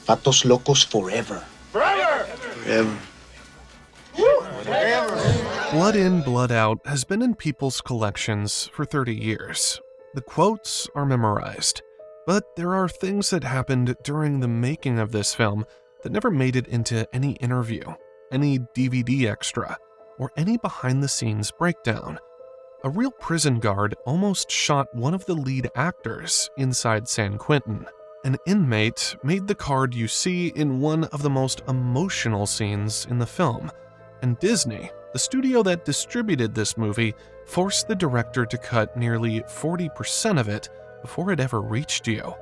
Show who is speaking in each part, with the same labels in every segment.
Speaker 1: Patos locos forever.
Speaker 2: Forever!
Speaker 1: Forever.
Speaker 3: Blood In, Blood Out has been in people's collections for 30 years. The quotes are memorized, but there are things that happened during the making of this film that never made it into any interview, any DVD extra, or any behind-the-scenes breakdown. A real prison guard almost shot one of the lead actors inside San Quentin. An inmate made the card you see in one of the most emotional scenes in the film, and Disney, the studio that distributed this movie, forced the director to cut nearly 40% of it before it ever reached you.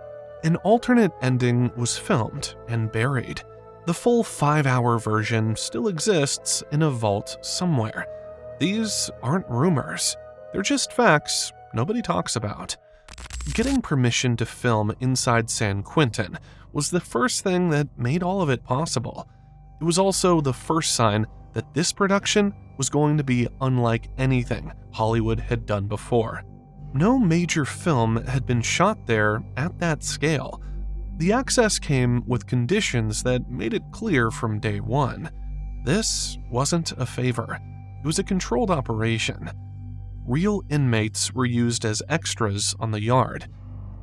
Speaker 3: An alternate ending was filmed and buried. The full 5-hour version still exists in a vault somewhere. These aren't rumors. They're just facts nobody talks about. Getting permission to film inside San Quentin was the first thing that made all of it possible. It was also the first sign that this production was going to be unlike anything Hollywood had done before. No major film had been shot there at that scale. The access came with conditions that made it clear from day one. This wasn't a favor. It was a controlled operation. Real inmates were used as extras on the yard.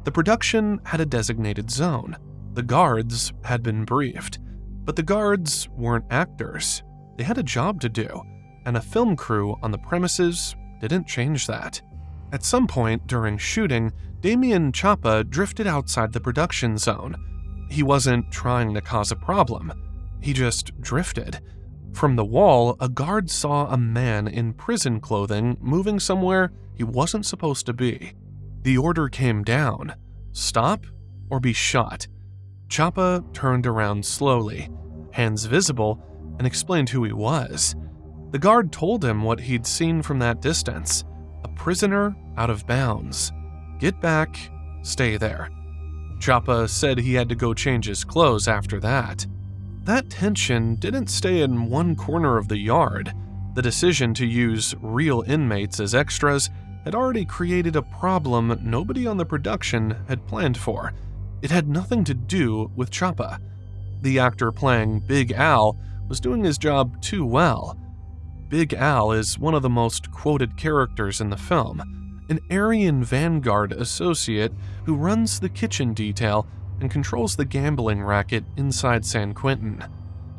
Speaker 3: The production had a designated zone. The guards had been briefed. But the guards weren't actors. They had a job to do, and a film crew on the premises didn't change that. At some point during shooting, Damian Chapa drifted outside the production zone. He wasn't trying to cause a problem. He just drifted. From the wall, a guard saw a man in prison clothing moving somewhere he wasn't supposed to be. The order came down: stop or be shot. Chapa turned around slowly, hands visible, and explained who he was. The guard told him what he'd seen from that distance: a prisoner out of bounds. Get back, stay there. Chapa said he had to go change his clothes after that. That tension didn't stay in one corner of the yard. The decision to use real inmates as extras had already created a problem nobody on the production had planned for. It had nothing to do with Chapa. The actor playing Big Al was doing his job too well. Big Al is one of the most quoted characters in the film, an Aryan Vanguard associate who runs the kitchen detail and controls the gambling racket inside San Quentin.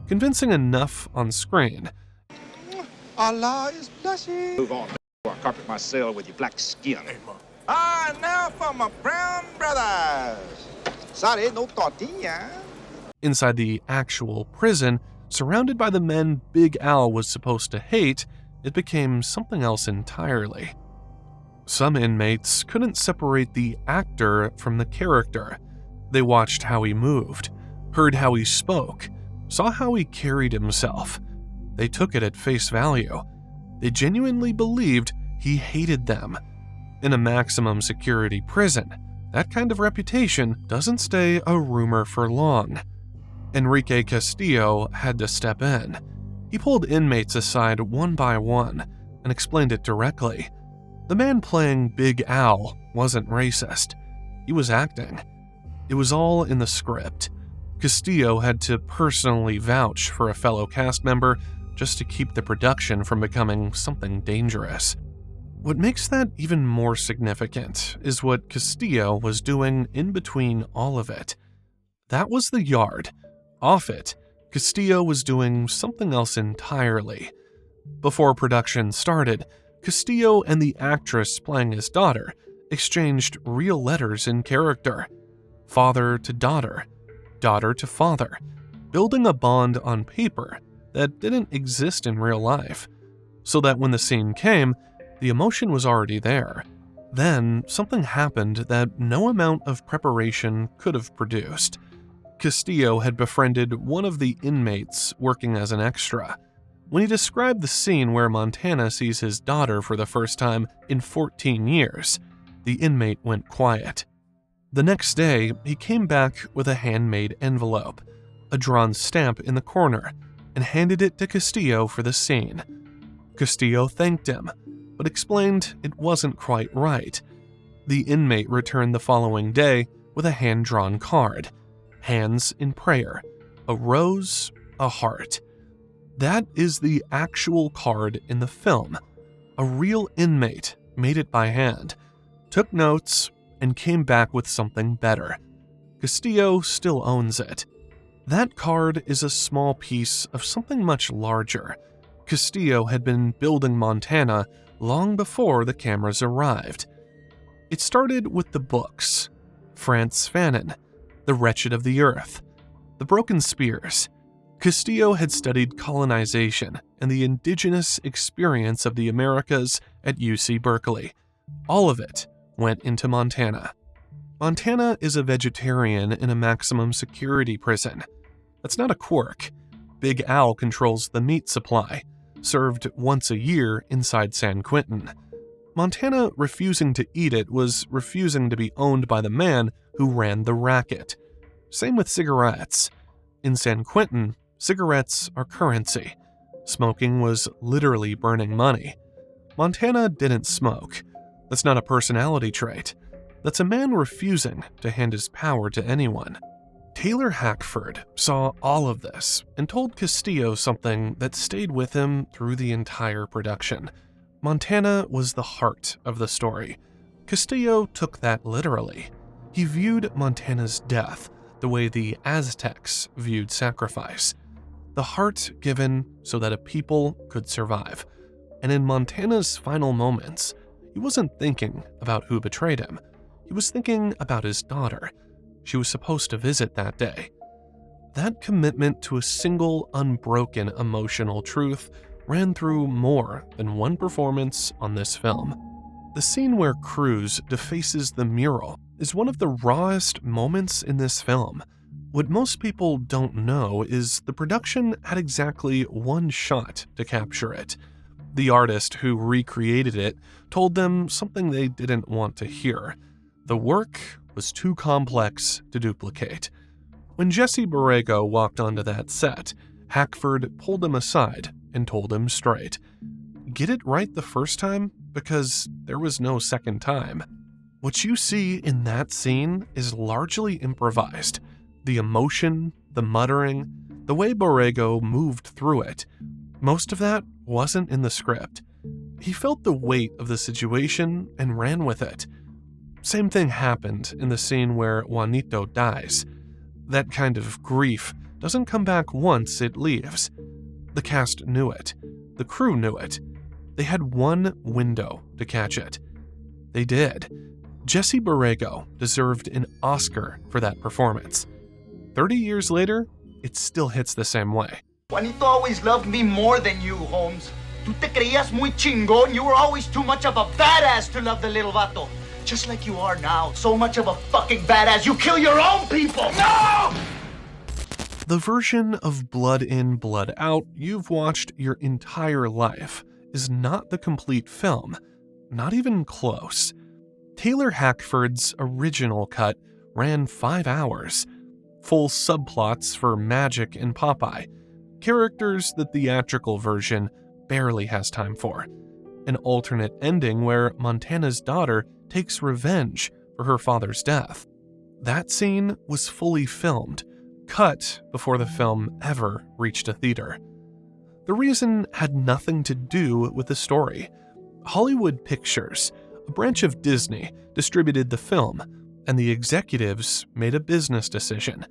Speaker 3: Convincing enough on screen.
Speaker 2: Allah is blessing.
Speaker 4: Move on, or I'll carpet my cell with your black skin.
Speaker 2: Now for my brown brothers. Sorry, no tortilla.
Speaker 3: Inside the actual prison, surrounded by the men Big Al was supposed to hate, it became something else entirely. Some inmates couldn't separate the actor from the character. They watched how he moved, heard how he spoke, saw how he carried himself. They took it at face value. They genuinely believed he hated them. In a maximum security prison, that kind of reputation doesn't stay a rumor for long. Enrique Castillo had to step in. He pulled inmates aside one by one and explained it directly. The man playing Big Al wasn't racist. He was acting. It was all in the script. Castillo had to personally vouch for a fellow cast member just to keep the production from becoming something dangerous. What makes that even more significant is what Castillo was doing in between all of it. That was the yard. Off it, Castillo was doing something else entirely. Before production started, Castillo and the actress playing his daughter exchanged real letters in character. Father to daughter, daughter to father, building a bond on paper that didn't exist in real life, so that when the scene came, the emotion was already there. Then something happened that no amount of preparation could have produced. Castillo had befriended one of the inmates working as an extra. When he described the scene where Montana sees his daughter for the first time in 14 years, the inmate went quiet. The next day, he came back with a handmade envelope, a drawn stamp in the corner, and handed it to Castillo for the scene. Castillo thanked him, but explained it wasn't quite right. The inmate returned the following day with a hand-drawn card. hands in prayer, a rose, a heart. That is the actual card in the film. A real inmate made it by hand, took notes, and came back with something better. Castillo still owns it. That card is a small piece of something much larger. Castillo had been building Montana long before the cameras arrived. It started with the books. Frantz Fanon, The Wretched of the Earth, The Broken Spears. Castillo had studied colonization and the indigenous experience of the Americas at UC Berkeley. All of it went into Montana. Montana is a vegetarian in a maximum security prison. That's not a quirk. Big Al controls the meat supply, served once a year inside San Quentin. Montana refusing to eat it was refusing to be owned by the man who ran the racket. Same with cigarettes. In San Quentin, cigarettes are currency. Smoking was literally burning money. Montana didn't smoke. That's not a personality trait. That's a man refusing to hand his power to anyone. Taylor Hackford saw all of this and told Castillo something that stayed with him through the entire production. Montana was the heart of the story. Castillo took that literally. He viewed Montana's death the way the Aztecs viewed sacrifice. The heart given so that a people could survive. And in Montana's final moments, he wasn't thinking about who betrayed him. He was thinking about his daughter. She was supposed to visit that day. That commitment to a single, unbroken emotional truth ran through more than one performance on this film. The scene where Cruz defaces the mural is one of the rawest moments in this film. What most people don't know is the production had exactly one shot to capture it. The artist who recreated it told them something they didn't want to hear. The work was too complex to duplicate. When Jesse Borrego walked onto that set, Hackford pulled him aside and told him straight, "Get it right the first time, because there was no second time." What you see in that scene is largely improvised. The emotion, the muttering, the way Borrego moved through it, most of that wasn't in the script. He felt the weight of the situation and ran with it. Same thing happened in the scene where Juanito dies. That kind of grief doesn't come back once it leaves. The cast knew it. The crew knew it. They had one window to catch it. They did. Jesse Borrego deserved an Oscar for that performance. 30 years later, it still hits the same way.
Speaker 1: Juanito always loved me more than you, Holmes. Tú te creías muy chingón. You were always too much of a badass to love the little vato. Just like you are now. So much of a fucking badass, you kill your own people! No!
Speaker 3: The version of Blood In, Blood Out you've watched your entire life is not the complete film. Not even close. Taylor Hackford's original cut ran 5 hours. Full subplots for Magic and Popeye. Characters the theatrical version barely has time for. An alternate ending where Montana's daughter takes revenge for her father's death. That scene was fully filmed, cut before the film ever reached a theater. The reason had nothing to do with the story. Hollywood Pictures, a branch of Disney, distributed the film, and the executives made a business decision.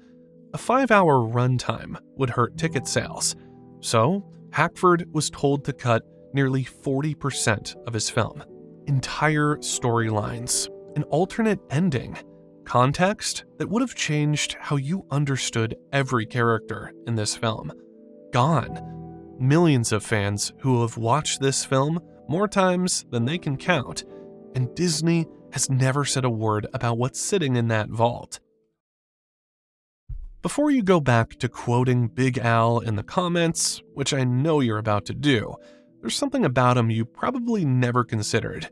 Speaker 3: A 5-hour runtime would hurt ticket sales, so Hackford was told to cut nearly 40% of his film. Entire storylines, an alternate ending, context that would have changed how you understood every character in this film. Gone. Millions of fans who have watched this film more times than they can count, and Disney has never said a word about what's sitting in that vault. Before you go back to quoting Big Al in the comments, which I know you're about to do, there's something about him you probably never considered.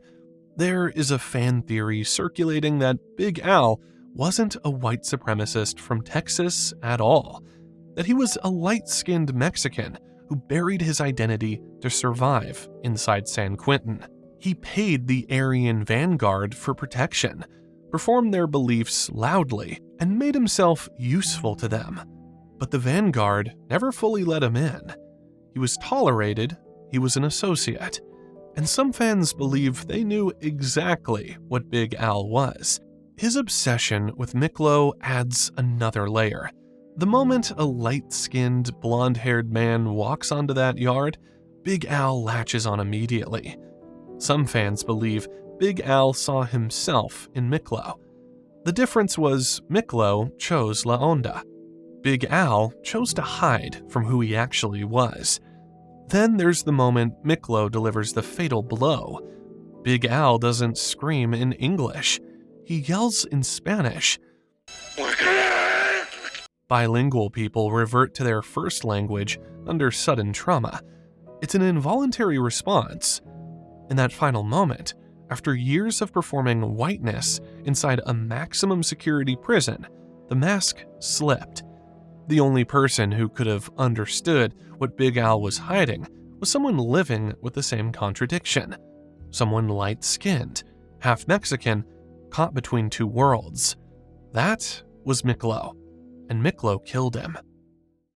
Speaker 3: There is a fan theory circulating that Big Al wasn't a white supremacist from Texas at all, that he was a light-skinned Mexican who buried his identity to survive inside San Quentin. He paid the Aryan Vanguard for protection, performed their beliefs loudly, and made himself useful to them. But the Vanguard never fully let him in. He was tolerated, he was an associate, and some fans believe they knew exactly what Big Al was. His obsession with Miklo adds another layer. The moment a light-skinned, blonde-haired man walks onto that yard, Big Al latches on immediately. Some fans believe Big Al saw himself in Miklo. The difference was Miklo chose La Onda. Big Al chose to hide from who he actually was. Then there's the moment Miklo delivers the fatal blow. Big Al doesn't scream in English. He yells in Spanish. Bilingual people revert to their first language under sudden trauma. It's an involuntary response. In that final moment, after years of performing whiteness inside a maximum security prison, the mask slipped. The only person who could have understood what Big Al was hiding was someone living with the same contradiction. Someone light-skinned, half Mexican, caught between two worlds. That was Miklo, and Miklo killed him.